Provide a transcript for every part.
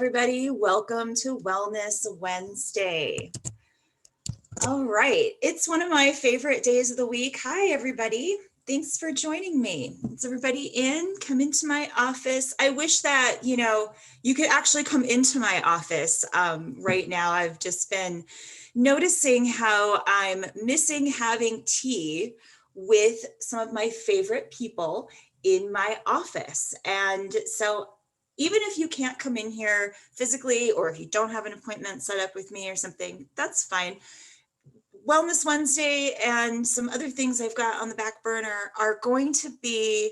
everybody. Welcome to Wellness Wednesday. All right, it's one of my favorite days of the week. Hi, everybody. Thanks for joining me. Is everybody in? Come into my office. I wish that, you could actually come into my office right now. I've just been noticing how I'm missing having tea with some of my favorite people in my office. And so even if you can't come in here physically, or if you don't have an appointment set up with me or something, that's fine. Wellness Wednesday and some other things I've got on the back burner are going to be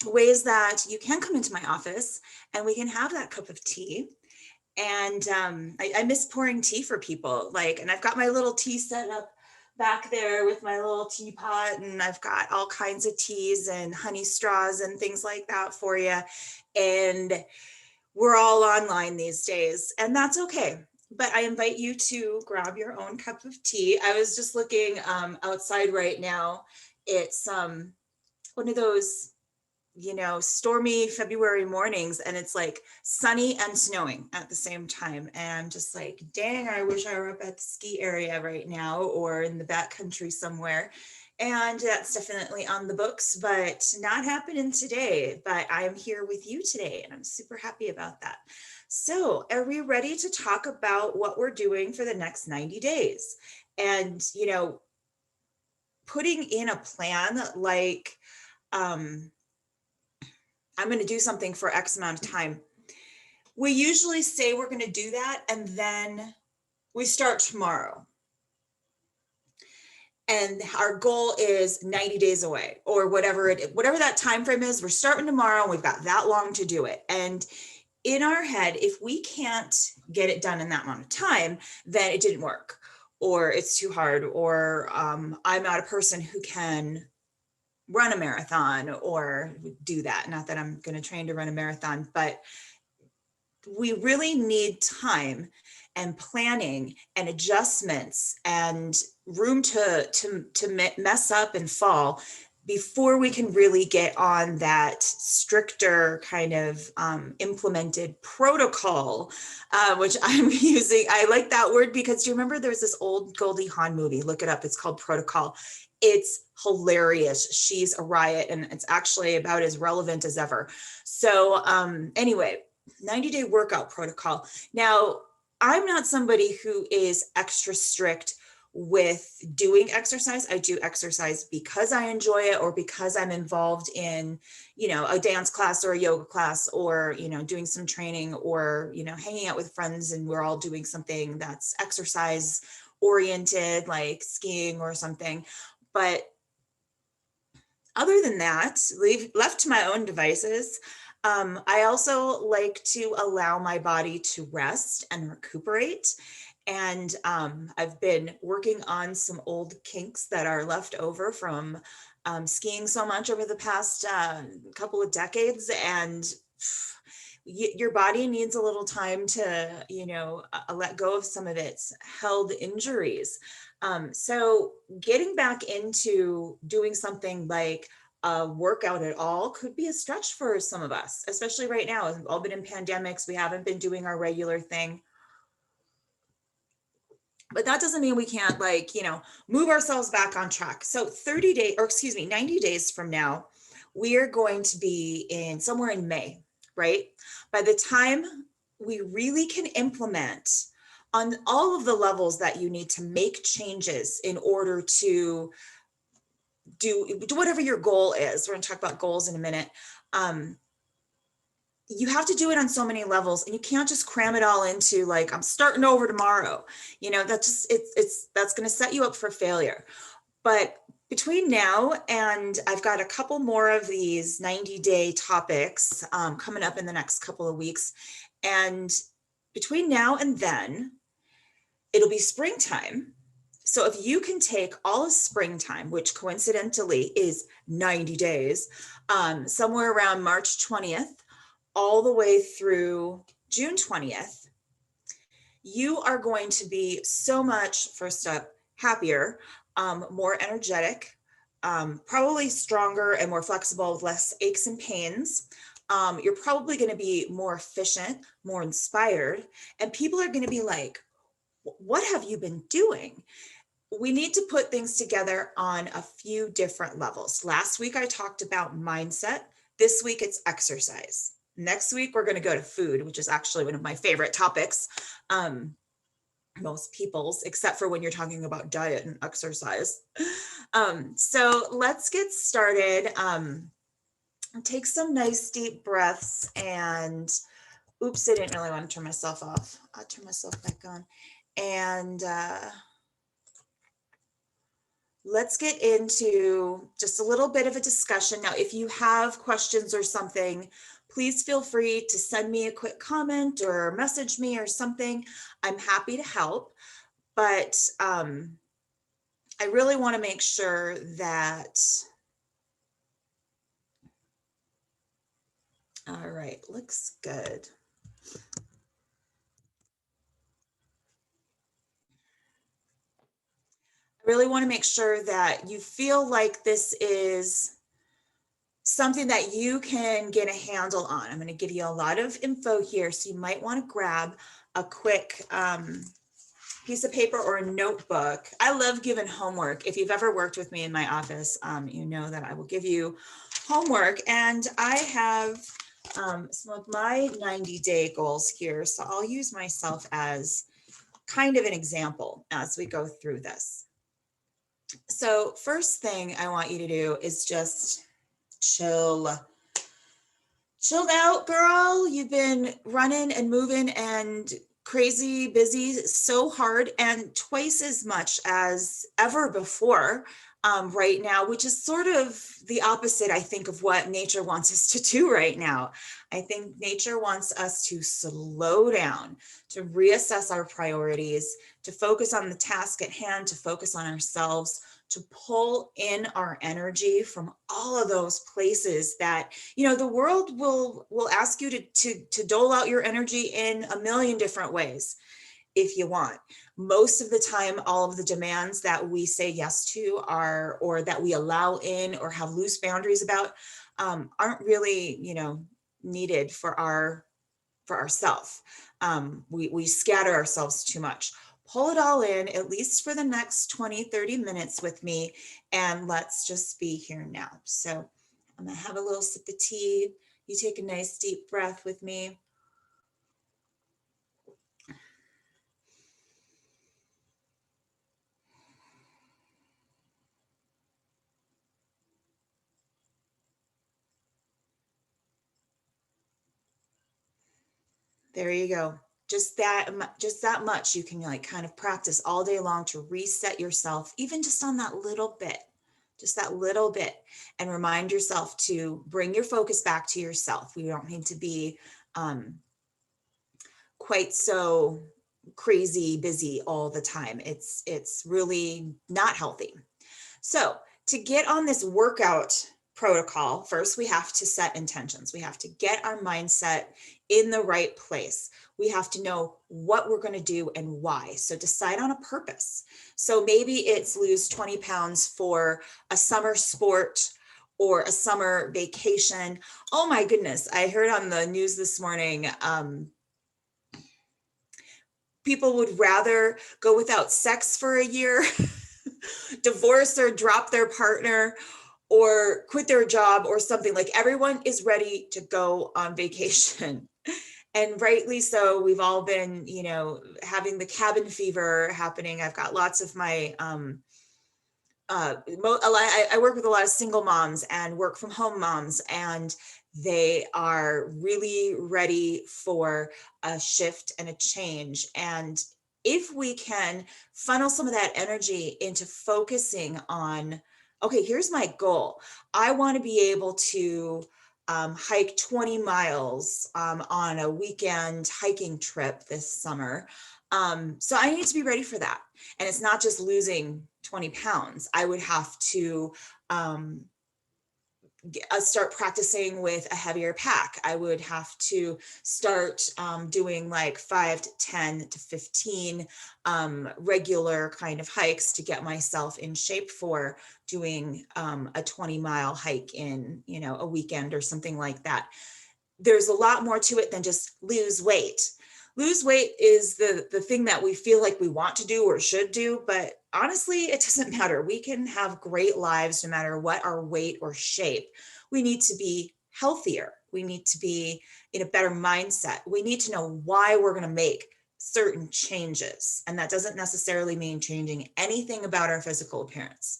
ways that you can come into my office and we can have that cup of tea. And I miss pouring tea for people. And I've got my little tea set up back there with my little teapot, and I've got all kinds of teas and honey straws and things like that for you. And we're all online these days, and that's okay. But I invite you to grab your own cup of tea. I was just looking outside right now. It's one of those, stormy February mornings, and it's like sunny and snowing at the same time. And I'm just like, dang, I wish I were up at the ski area right now or in the backcountry somewhere. And that's definitely on the books, but not happening today. But I am here with you today, and I'm super happy about that. So are we ready to talk about what we're doing for the next 90 days? And, putting in a plan like, I'm going to do something for X amount of time. We usually say we're going to do that, and then we start tomorrow. And our goal is 90 days away, or whatever that time frame is. We're starting tomorrow, and we've got that long to do it. And in our head, if we can't get it done in that amount of time, then it didn't work, or it's too hard, or I'm not a person who can run a marathon or do that. Not that I'm going to train to run a marathon, but we really need time and planning and adjustments and room to mess up and fall before we can really get on that stricter kind of implemented protocol, which I'm using. I like that word because do you remember there's this old Goldie Hawn movie? Look it up. It's called Protocol. It's hilarious. She's a riot, and it's actually about as relevant as ever. So anyway, 90-day workout protocol. Now, I'm not somebody who is extra strict with doing exercise. I do exercise because I enjoy it, or because I'm involved in, a dance class or a yoga class, or, doing some training, or, hanging out with friends and we're all doing something that's exercise oriented, like skiing or something. But other than that, left to my own devices, I also like to allow my body to rest and recuperate. And I've been working on some old kinks that are left over from skiing so much over the past couple of decades. And your body needs a little time to, let go of some of its held injuries. So getting back into doing something like a workout at all could be a stretch for some of us, especially right now. We've all been in pandemics. We haven't been doing our regular thing. But that doesn't mean we can't move ourselves back on track. So 90 days from now, we are going to be in somewhere in May, right? By the time we really can implement on all of the levels that you need to make changes in order to do whatever your goal is. We're going to talk about goals in a minute. You have to do it on so many levels, and you can't just cram it all into I'm starting over tomorrow. That's going to set you up for failure. But between now and I've got a couple more of these 90-day topics coming up in the next couple of weeks. And between now and then, it'll be springtime. So if you can take all of springtime, which coincidentally is 90 days, somewhere around March 20th, all the way through June 20th, you are going to be so much, first up, happier, more energetic, probably stronger and more flexible with less aches and pains. you're probably going to be more efficient, more inspired, and people are going to be like, what have you been doing? We need to put things together on a few different levels. Last week, I talked about mindset. This week, it's exercise. Next week, we're going to go to food, which is actually one of my favorite topics. Most people's, except for when you're talking about diet and exercise. So let's get started. Take some nice deep breaths and oops, I didn't really want to turn myself off. I'll turn myself back on. And let's get into just a little bit of a discussion. Now, if you have questions or something, please feel free to send me a quick comment or message me or something. I'm happy to help, but I really want to make sure that, all right, looks good. I really want to make sure that you feel like this is something that you can get a handle on. I'm going to give you a lot of info here, so you might want to grab a quick piece of paper or a notebook. I love giving homework. If you've ever worked with me in my office, you know that I will give you homework, and I have some of my 90-day goals here. So I'll use myself as kind of an example as we go through this. So first thing I want you to do is just chilled out, girl. You've been running and moving and crazy busy so hard, and twice as much as ever before right now, which is sort of the opposite, I think, of what nature wants us to do right now. I think nature wants us to slow down, to reassess our priorities, to focus on the task at hand, to focus on ourselves, to pull in our energy from all of those places that, you know, the world will ask you to dole out your energy in a million different ways if you want. Most of the time, all of the demands that we say yes to are, or that we allow in or have loose boundaries about, aren't really, you know, needed for ourselves. We scatter ourselves too much. Pull it all in, at least for the next 20, 30 minutes with me, and let's just be here now. So I'm gonna have a little sip of tea. You take a nice deep breath with me. There you go. Just that much you can like kind of practice all day long to reset yourself, even just on that little bit, just that little bit, and remind yourself to bring your focus back to yourself. We don't need to be quite so crazy busy all the time. It's really not healthy. So to get on this workout protocol, first we have to set intentions. We have to get our mindset in the right place. We have to know what we're going to do and why. So decide on a purpose. So maybe it's lose 20 pounds for a summer sport or a summer vacation. Oh my goodness. I heard on the news this morning, people would rather go without sex for a year, divorce or drop their partner, or quit their job or something. Like, everyone is ready to go on vacation. And rightly so. We've all been, you know, having the cabin fever happening. I've got lots of my, I work with a lot of single moms and work from home moms, and they are really ready for a shift and a change. And if we can funnel some of that energy into focusing on, okay, here's my goal. I want to be able to hike 20 miles on a weekend hiking trip this summer. So I need to be ready for that. And it's not just losing 20 pounds. I would have to start practicing with a heavier pack. I would have to start doing like 5 to 10 to 15 regular kind of hikes to get myself in shape for doing a 20-mile hike in, you know, a weekend or something like that. there's a lot more to it than just lose weight. Lose weight is the thing that we feel like we want to do or should do, but honestly, it doesn't matter. We can have great lives no matter what our weight or shape. We need to be healthier. We need to be in a better mindset. We need to know why we're going to make certain changes. And that doesn't necessarily mean changing anything about our physical appearance.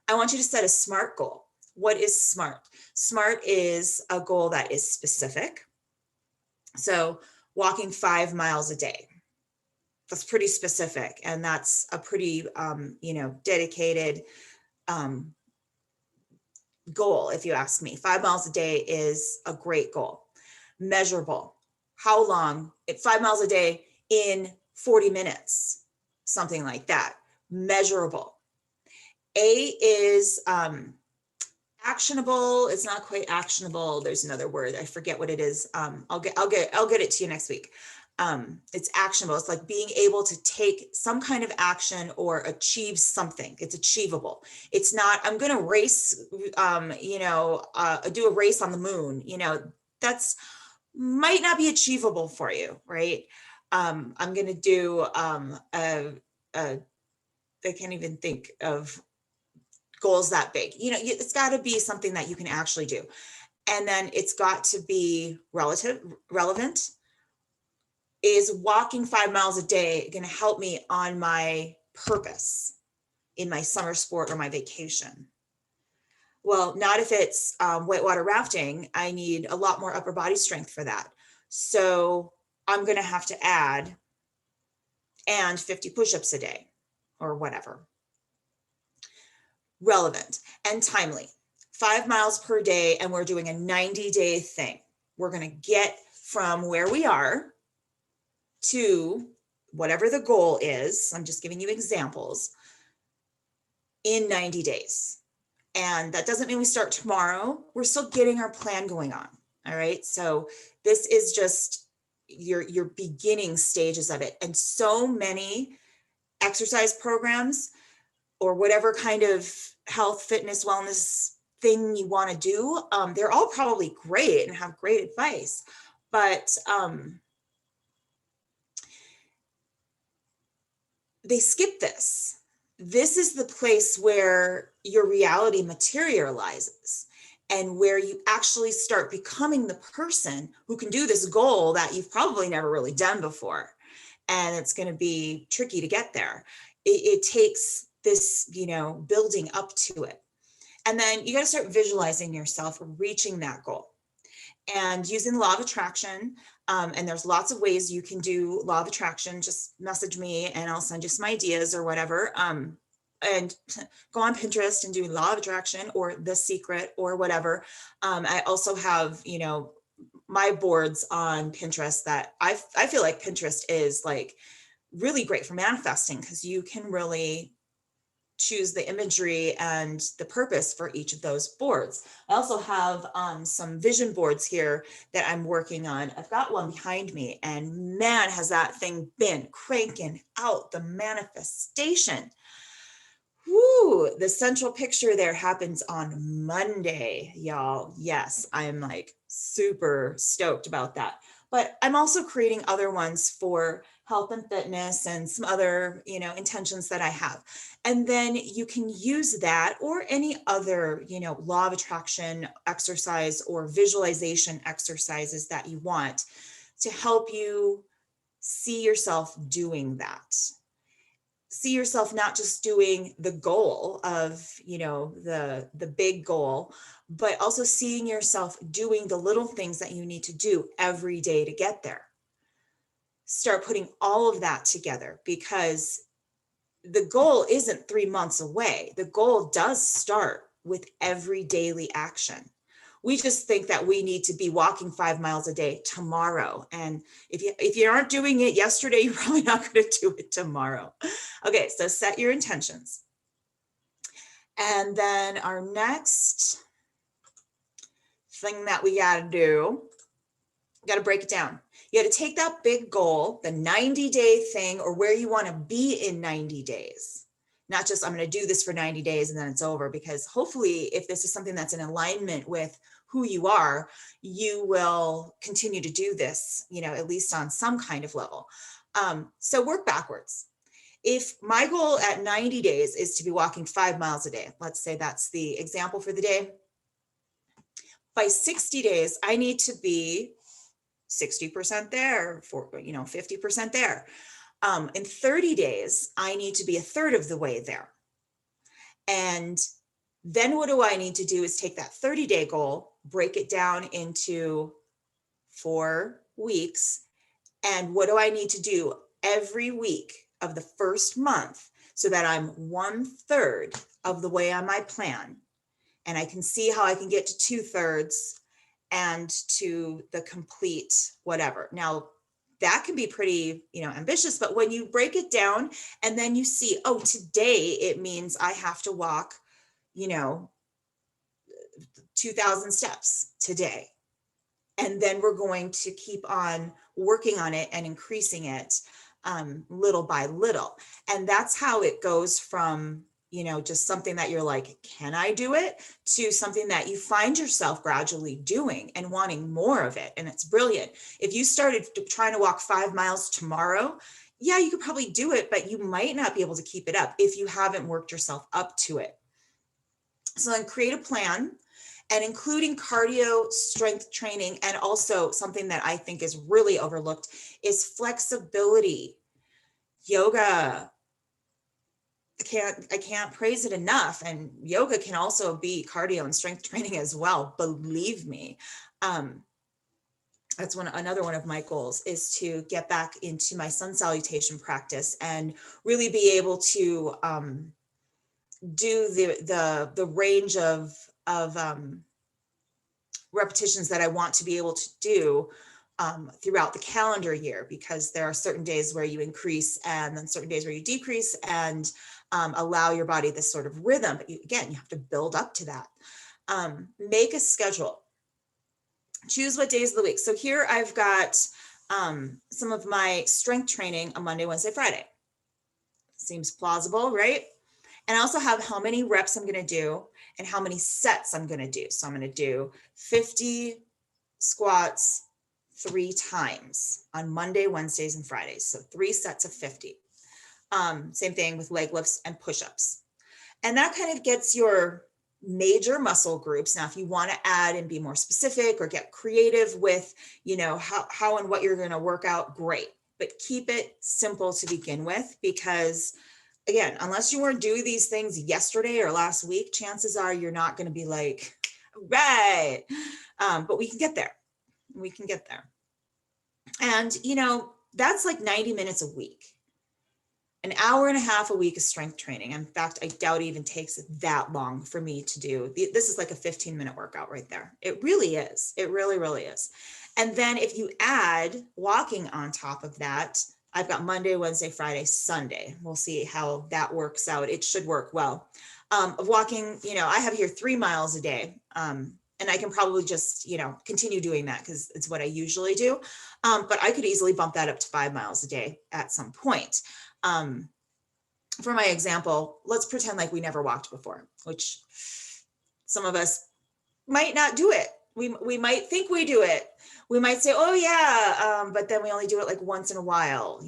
I want you to set a SMART goal. What is SMART? SMART is a goal that is specific. So walking 5 miles a day, that's pretty specific. And that's a pretty, dedicated goal. If you ask me, 5 miles a day is a great goal. Measurable. How long? 5 miles a day in 40 minutes, something like that. Measurable. A is actionable. It's not quite actionable. There's another word. I forget what it is. I'll get it to you next week. It's actionable. It's like being able to take some kind of action or achieve something. It's achievable. It's not, I'm going to race, do a race on the moon. That's might not be achievable for you, right? I'm going to do I can't even think of goals that big. It's got to be something that you can actually do. And then it's got to be relevant. Is walking 5 miles a day going to help me on my purpose in my summer sport or my vacation? Well, not if it's whitewater rafting. I need a lot more upper body strength for that. So I'm going to have to add 50 push-ups a day or whatever. Relevant and timely. 5 miles per day, and we're doing a 90-day thing. We're going to get from where we are to whatever the goal is. I'm just giving you examples in 90 days. And that doesn't mean we start tomorrow. We're still getting our plan going on. All right. So this is just your beginning stages of it. And so many exercise programs or whatever kind of health, fitness, wellness thing you want to do, they're all probably great and have great advice. But they skip this. This is the place where your reality materializes and where you actually start becoming the person who can do this goal that you've probably never really done before. And it's going to be tricky to get there. It takes this, building up to it. And then you got to start visualizing yourself reaching that goal and using the law of attraction. And there's lots of ways you can do law of attraction. Just message me and I'll send you some ideas or whatever. And go on Pinterest and do law of attraction or The Secret or whatever. I also have, my boards on Pinterest that I feel like Pinterest is like really great for manifesting because you can really choose the imagery and the purpose for each of those boards. I also have some vision boards here that I'm working on. I've got one behind me and man, has that thing been cranking out the manifestation. Woo, the central picture there happens on Monday, y'all. Yes, I'm like super stoked about that. But I'm also creating other ones for health and fitness and some other, intentions that I have. And then you can use that or any other, law of attraction exercise or visualization exercises that you want to help you see yourself doing that. See yourself not just doing the goal of, the big goal, but also seeing yourself doing the little things that you need to do every day to get there. Start putting all of that together because the goal isn't 3 months away. The goal does start with every daily action. We just think that we need to be walking 5 miles a day tomorrow. And if you aren't doing it yesterday, you're probably not going to do it tomorrow. Okay, so set your intentions. And then our next thing that we got to do, got to break it down. You got to take that big goal, the 90-day thing, or where you want to be in 90 days. not just I'm going to do this for 90 days and then it's over, because hopefully if this is something that's in alignment with who you are, you will continue to do this, at least on some kind of level. So work backwards. If my goal at 90 days is to be walking 5 miles a day, let's say that's the example for the day. By 60 days, I need to be 60% there, 50% there. In 30 days, I need to be a third of the way there. And then what do I need to do is take that 30-day goal, break it down into 4 weeks. And what do I need to do every week of the first month so that I'm 1/3 of the way on my plan? And I can see how I can get to 2/3 and to the complete whatever. Now, that can be pretty, ambitious, but when you break it down and then you see, oh, today it means I have to walk, 2,000 steps today. And then we're going to keep on working on it and increasing it little by little. And that's how it goes from, just something that you're like, can I do it? To something that you find yourself gradually doing and wanting more of it. And it's brilliant. If you started trying to walk 5 miles tomorrow, yeah, you could probably do it, but you might not be able to keep it up if you haven't worked yourself up to it. So then create a plan, and including cardio, strength training, and also something that I think is really overlooked is flexibility. Yoga, I can't praise it enough. And yoga can also be cardio and strength training as well. Believe me. That's another one of my goals, is to get back into my sun salutation practice and really be able to do the range of repetitions that I want to be able to do throughout the calendar year, because there are certain days where you increase and then certain days where you decrease, and allow your body this sort of rhythm. But you have to build up to that. Make a schedule. Choose what days of the week. So here I've got some of my strength training on Monday, Wednesday, Friday. Seems plausible, right? And I also have how many reps I'm going to do and how many sets I'm going to do. So I'm going to do 50 squats 3 times on Monday, Wednesdays, and Fridays. So 3 sets of 50. Same thing with leg lifts and push-ups. And that kind of gets your major muscle groups. Now, if you want to add and be more specific or get creative with, how and what you're going to work out, great. But keep it simple to begin with, because again, unless you weren't doing these things yesterday or last week, chances are you're not going to be like, right. But we can get there. We can get there. And, that's like 90 minutes a week. An hour and a half a week of strength training. In fact, I doubt it even takes that long for me to do. This is like a 15-minute workout right there. It really is. It really, really is. And then if you add walking on top of that, I've got Monday, Wednesday, Friday, Sunday. We'll see how that works out. It should work well. Of walking, I have here 3 miles a day. And I can probably just, continue doing that because it's what I usually do. But I could easily bump that up to 5 miles a day at some point. For my example, let's pretend like we never walked before, which some of us might not do it. We might think we do it. We might say, oh yeah, but then we only do it like once in a while.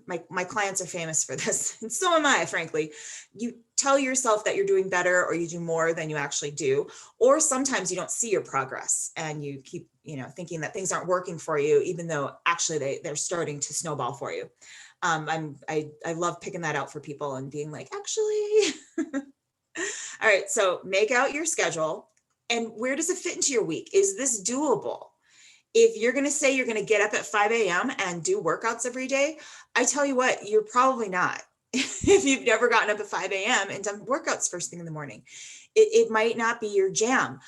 My clients are famous for this, and so am I, frankly. You tell yourself that you're doing better or you do more than you actually do, or sometimes you don't see your progress and you keep, thinking that things aren't working for you, even though actually they're starting to snowball for you. I love picking that out for people and being like, actually. All right, so make out your schedule. And where does it fit into your week? Is this doable? If you're going to say you're going to get up at 5 a.m. and do workouts every day, I tell you what, you're probably not. If you've never gotten up at 5 a.m. and done workouts first thing in the morning, it might not be your jam,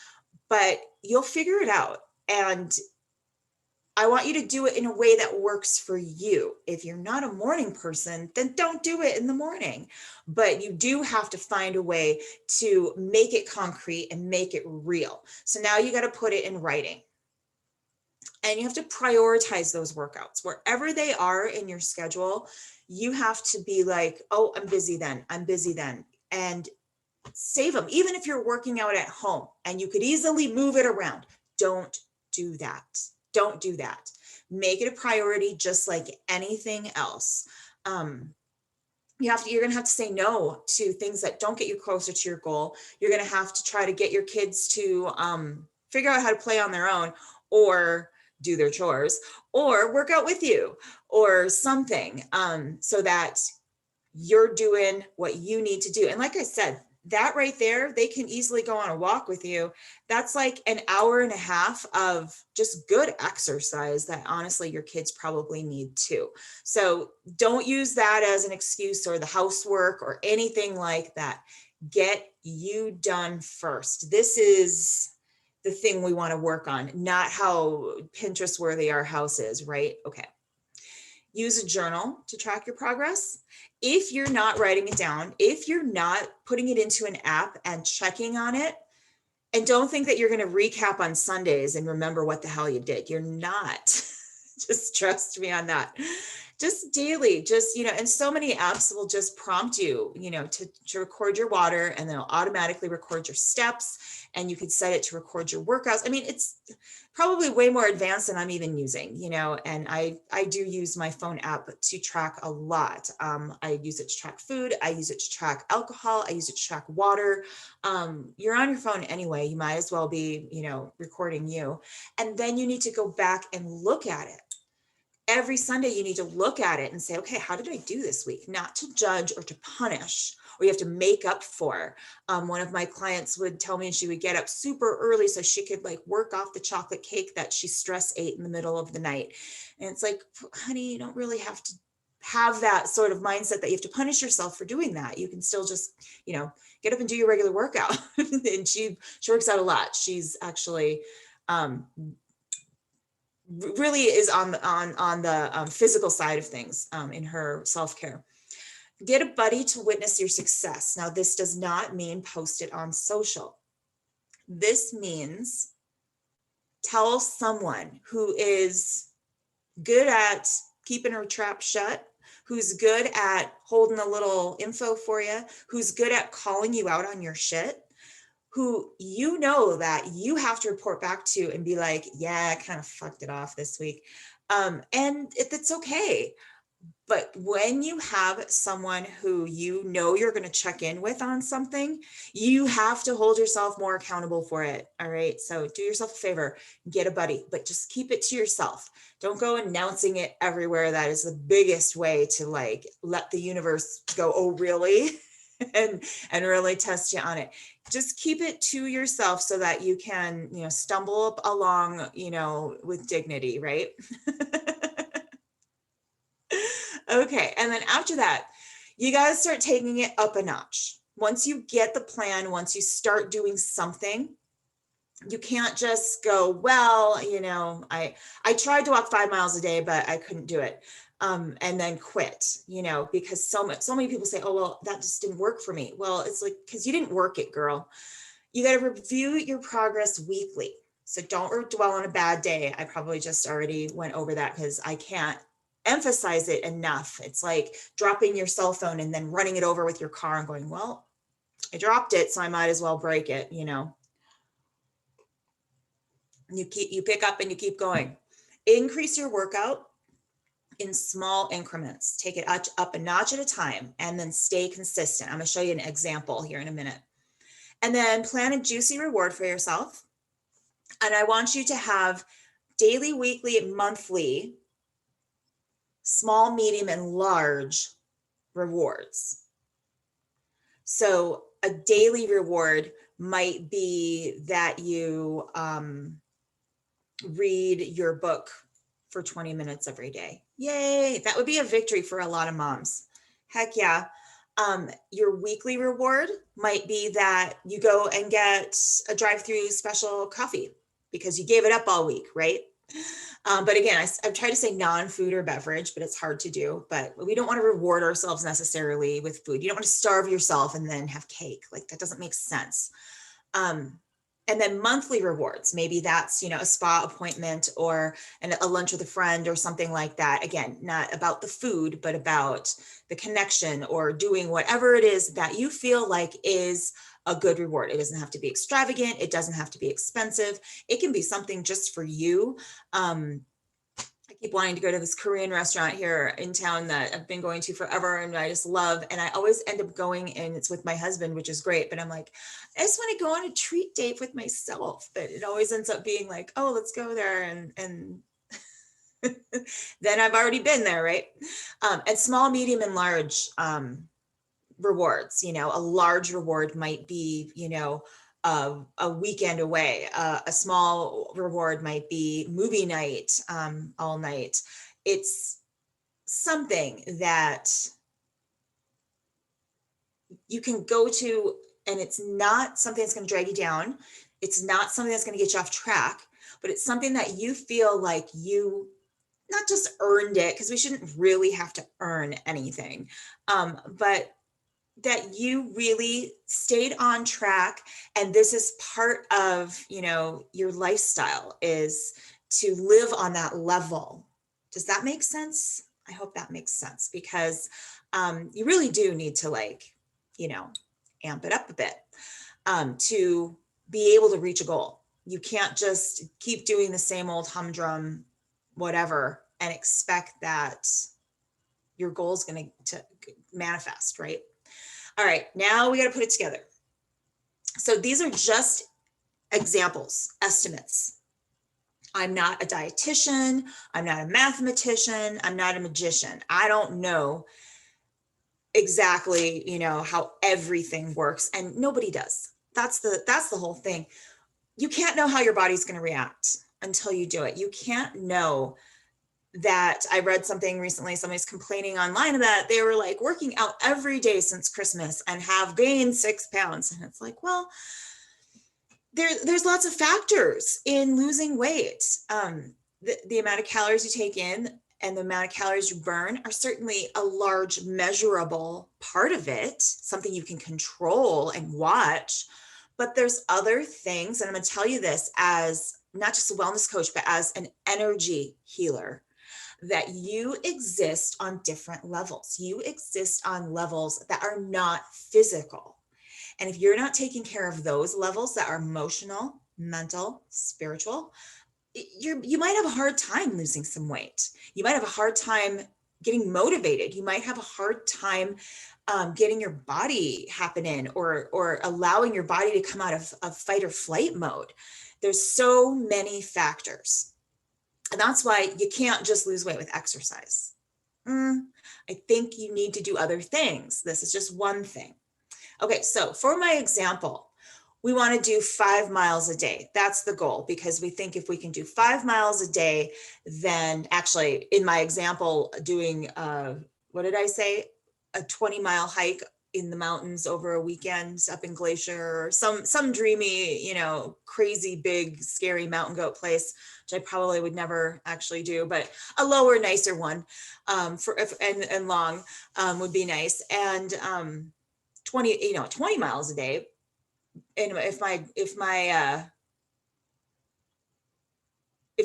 but you'll figure it out. And I want you to do it in a way that works for you. If you're not a morning person, then don't do it in the morning. But you do have to find a way to make it concrete and make it real. So now you got to put it in writing. and you have to prioritize those workouts wherever they are in your schedule. You have to be like, oh, I'm busy then, and save them. Even if you're working out at home and you could easily move it around, don't do that. Don't do that. Make it a priority, just like anything else. You're going to have to say no to things that don't get you closer to your goal. You're going to have to try to get your kids to figure out how to play on their own, or do their chores, or work out with you, or something, so that you're doing what you need to do. And like I said, that right there, they can easily go on a walk with you. That's like an hour and a half of just good exercise that honestly your kids probably need too. So don't use that as an excuse, or the housework or anything like that. Get you done first. This is the thing we want to work on, not how Pinterest worthy our house is, right? Okay. Use a journal to track your progress. If you're not writing it down, if you're not putting it into an app and checking on it, and don't think that you're going to recap on Sundays and remember what the hell you did. You're not. Just trust me on that. Just daily, just, and so many apps will just prompt you, to record your water, and they'll automatically record your steps, and you could set it to record your workouts. I mean, it's probably way more advanced than I'm even using, and I do use my phone app to track a lot. I use it to track food. I use it to track alcohol. I use it to track water. You're on your phone anyway. You might as well be, recording you. And then you need to go back and look at it. Every Sunday, you need to look at it and say, okay, how did I do this week? Not to judge or to punish, or you have to make up for. One of my clients would tell me she would get up super early so she could like work off the chocolate cake that she stress ate in the middle of the night. And it's like, honey, you don't really have to have that sort of mindset that you have to punish yourself for doing that. You can still just, get up and do your regular workout. And she works out a lot. She's actually, really is on the physical side of things, in her self-care. Get a buddy to witness your success. Now, this does not mean post it on social. This means tell someone who is good at keeping her trap shut, who's good at holding a little info for you, who's good at calling you out on your shit, who that you have to report back to and be like, yeah, I kind of fucked it off this week. And it's okay. But when you have someone who you're going to check in with on something, you have to hold yourself more accountable for it. All right. So do yourself a favor, get a buddy, but just keep it to yourself. Don't go announcing it everywhere. That is the biggest way to like let the universe go, oh, really? and really test you on it. Just keep it to yourself so that you can, stumble up along, with dignity, right? Okay. And then after that, you got to start taking it up a notch. Once you get the plan, once you start doing something, you can't just go, well, I tried to walk 5 miles a day, but I couldn't do it. And then quit, because so many people say, oh, well, that just didn't work for me. Well, it's like, because you didn't work it, girl. You got to review your progress weekly. So don't dwell on a bad day. I probably just already went over that because I can't emphasize it enough. It's like dropping your cell phone and then running it over with your car and going, well, I dropped it, so I might as well break it, You pick up and you keep going. Increase your workout in small increments. Take it up a notch at a time, and then stay consistent. I'm going to show you an example here in a minute. And then plan a juicy reward for yourself. And I want you to have daily, weekly, and monthly, small, medium, and large rewards. So a daily reward might be that you read your book for 20 minutes every day. Yay. That would be a victory for a lot of moms. Heck yeah. Your weekly reward might be that you go and get a drive-through special coffee because you gave it up all week, right? But again, I've tried to say non-food or beverage, but it's hard to do. But we don't want to reward ourselves necessarily with food. You don't want to starve yourself and then have cake. Like, that doesn't make sense. And then monthly rewards, maybe that's, you know, a spa appointment or a lunch with a friend or something like that. Again, not about the food, but about the connection or doing whatever it is that you feel like is a good reward. It doesn't have to be extravagant. It doesn't have to be expensive. It can be something just for you. I keep wanting to go to this Korean restaurant here in town that I've been going to forever and I just love. And I always end up going and it's with my husband, which is great. But I'm like, I just want to go on a treat date with myself. But it always ends up being like, oh, let's go there. And then I've already been there, right? And small, medium, and large rewards, you know, a large reward might be, you know, a weekend away. A small reward might be movie night all night. It's something that you can go to, and it's not something that's going to drag you down. It's not something that's going to get you off track, but it's something that you feel like you not just earned it, because we shouldn't really have to earn anything, but that you really stayed on track. And this is part of, you know, your lifestyle is to live on that level. Does that make sense? I hope that makes sense, because you really do need to, like, you know, amp it up a bit to be able to reach a goal. You can't just keep doing the same old humdrum whatever and expect that your goal is going to manifest, right? All right, now we got to put it together. So these are just examples, estimates. I'm not a dietitian. I'm not a mathematician. I'm not a magician. I don't know exactly, you know, how everything works, and nobody does. That's the whole thing. You can't know how your body's going to react until you do it. You can't know that. I read something recently, somebody's complaining online that they were like working out every day since Christmas and have gained 6 pounds. And it's like, well, there's lots of factors in losing weight. The amount of calories you take in and the amount of calories you burn are certainly a large measurable part of it, something you can control and watch. But there's other things, and I'm going to tell you this as not just a wellness coach, but as an energy healer, that you exist on different levels. You exist on levels that are not physical. And if you're not taking care of those levels that are emotional, mental, spiritual, you might have a hard time losing some weight. You might have a hard time getting motivated. You might have a hard time getting your body happening or allowing your body to come out of fight or flight mode. There's so many factors. And that's why you can't just lose weight with exercise. I think you need to do other things. This is just one thing. Okay, so for my example, we want to do 5 miles a day. That's the goal, because we think if we can do 5 miles a day, then actually in my example, doing, what did I say? A 20-mile hike in the mountains over a weekend up in Glacier, or some dreamy, you know, crazy big, scary mountain goat place, which I probably would never actually do, but a lower, nicer one and long would be nice. And 20 miles a day. And if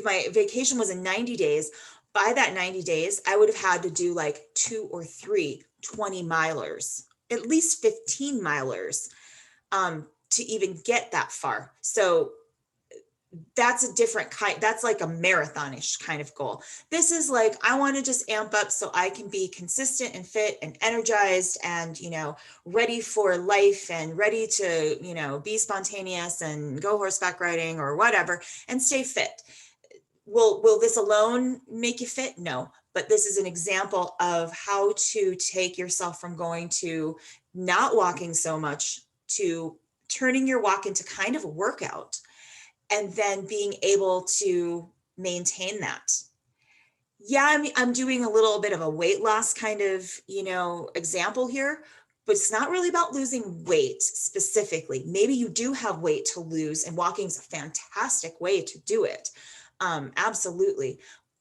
my vacation was in 90 days, by that 90 days, I would have had to do like 2 or 3 20 milers, at least 15 milers to even get that far. So that's a different kind. That's like a marathonish kind of goal. This is like, I want to just amp up so I can be consistent and fit and energized and, you know, ready for life and ready to, you know, be spontaneous and go horseback riding or whatever and stay fit. Will this alone make you fit? No, but this is an example of how to take yourself from going to not walking so much to turning your walk into kind of a workout, and then being able to maintain that. Yeah, I'm doing a little bit of a weight loss kind of, you know, example here, but it's not really about losing weight specifically. Maybe you do have weight to lose, and walking is a fantastic way to do it. Absolutely.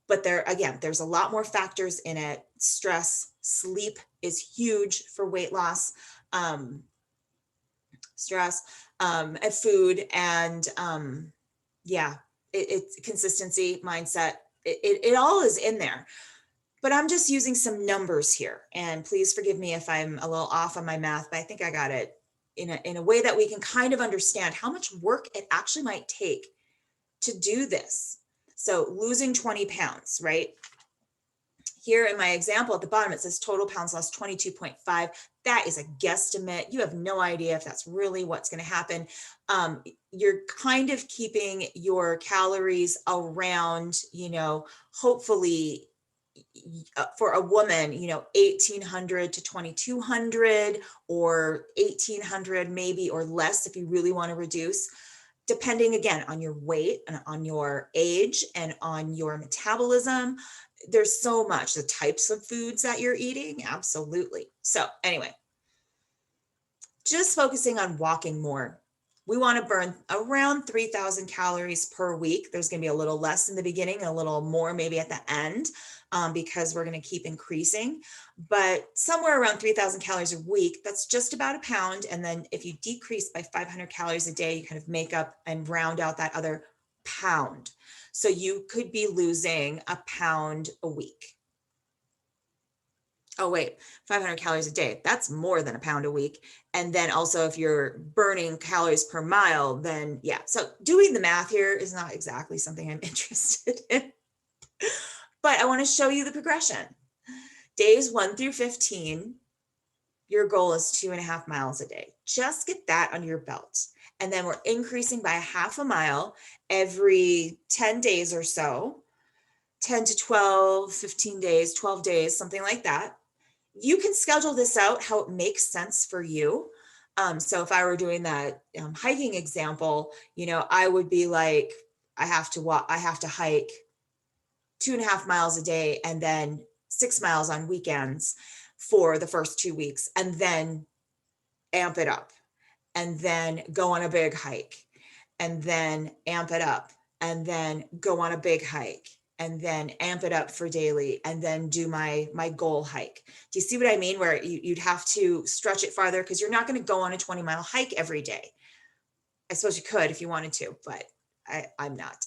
But there's a lot more factors in it. Stress, sleep is huge for weight loss. stress, and food, and yeah, it's consistency, mindset. It all is in there. But I'm just using some numbers here, and please forgive me if I'm a little off on my math, but I think I got it in a way that we can kind of understand how much work it actually might take to do this. So losing 20 pounds, right? Here in my example at the bottom, it says total pounds lost 22.5. That is a guesstimate. You have no idea if that's really what's going to happen. You're kind of keeping your calories around, hopefully for a woman, 1,800 to 2,200 or 1,800 maybe, or less if you really want to reduce, depending again on your weight and on your age and on your metabolism. There's so much, the types of foods that you're eating. Absolutely. So anyway, just focusing on walking more. We want to burn around 3,000 calories per week. There's going to be a little less in the beginning, a little more maybe at the end, because we're going to keep increasing, but somewhere around 3,000 calories a week, that's just about a pound. And then if you decrease by 500 calories a day, you kind of make up and round out that other pound. So you could be losing a pound a week. Oh, wait, 500 calories a day. That's more than a pound a week. And then also if you're burning calories per mile, then yeah. So doing the math here is not exactly something I'm interested in, but I want to show you the progression. Days 1 through 15, your goal is 2.5 miles a day. Just get that under your belt. And then we're increasing by a half a mile every 10 days or so, 10 to 12, 15 days, 12 days, something like that. You can schedule this out how it makes sense for you. So if I were doing that hiking example, I would be like, I have to hike 2.5 miles a day and then 6 miles on weekends for the first 2 weeks, and then amp it up, and then go on a big hike, and then amp it up, and then go on a big hike, and then amp it up for daily, and then do my goal hike. Do you see what I mean? Where you'd have to stretch it farther, because you're not going to go on a 20-mile hike every day. I suppose you could if you wanted to, but I'm not.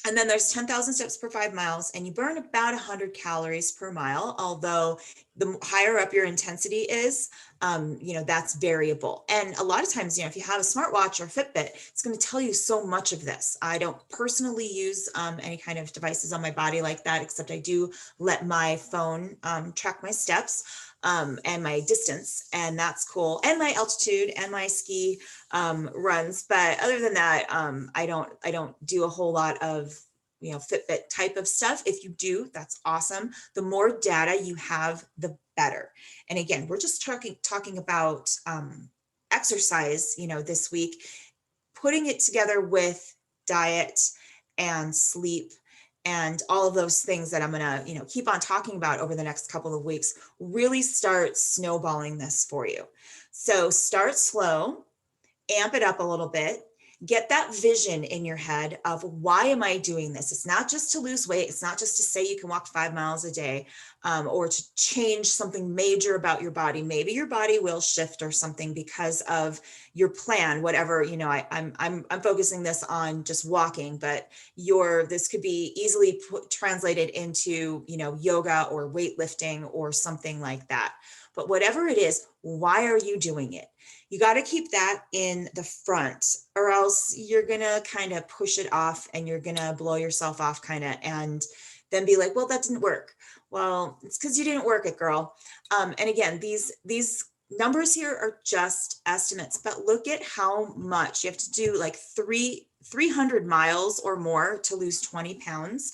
And then there's 10,000 steps per 5 miles, and you burn about 100 calories per mile, although the higher up your intensity is, that's variable. And a lot of times, if you have a smartwatch or Fitbit, it's going to tell you so much of this. I don't personally use any kind of devices on my body like that, except I do let my phone track my steps and my distance, and that's cool, and my altitude and my ski runs. But other than that, I don't do a whole lot of Fitbit type of stuff. If you do, that's awesome. The more data you have, the better. And again, we're just talking about exercise, this week, putting it together with diet and sleep and all of those things that I'm going to, keep on talking about over the next couple of weeks, really start snowballing this for you. So start slow, amp it up a little bit, get that vision in your head of, why am I doing this? It's not just to lose weight. It's not just to say you can walk 5 miles a day, or to change something major about your body. Maybe your body will shift or something because of your plan, whatever, I'm focusing this on just walking, but this could be easily translated into, yoga or weightlifting or something like that. But whatever it is, why are you doing it? You got to keep that in the front, or else you're going to kind of push it off and you're going to blow yourself off and then be like, well, that didn't work. Well, it's because you didn't work it, girl. And again, these numbers here are just estimates, but look at how much you have to do, like 300 miles or more to lose 20 pounds.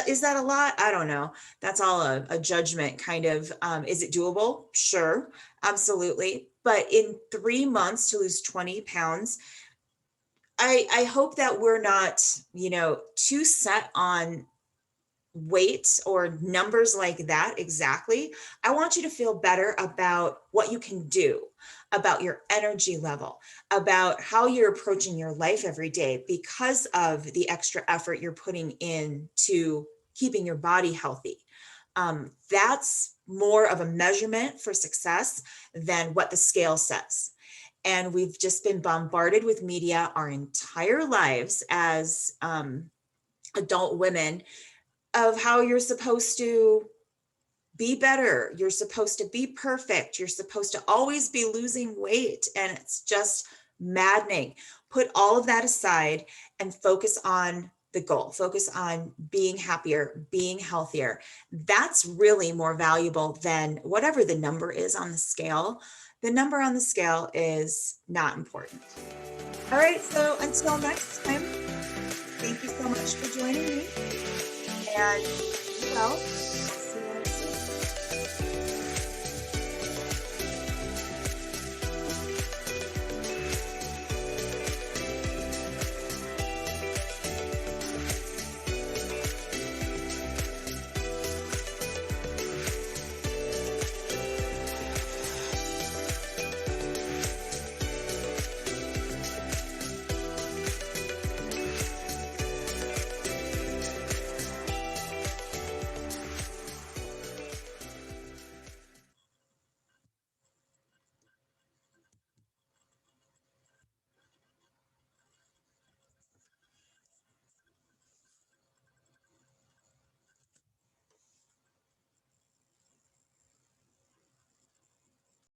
Is that a lot? I don't know. That's all a judgment kind of. Is it doable? Sure, absolutely. But in 3 months to lose 20 pounds, I hope that we're not, too set on weight or numbers like that. Exactly. I want you to feel better about what you can do, about your energy level, about how you're approaching your life every day because of the extra effort you're putting in to keeping your body healthy. That's more of a measurement for success than what the scale says. And we've just been bombarded with media our entire lives as adult women of how you're supposed to be better. You're supposed to be perfect. You're supposed to always be losing weight. And it's just maddening. Put all of that aside and focus on the goal. Focus on being happier, being healthier. That's really more valuable than whatever the number is on the scale. The number on the scale is not important. All right. So until next time, thank you so much for joining me. And well,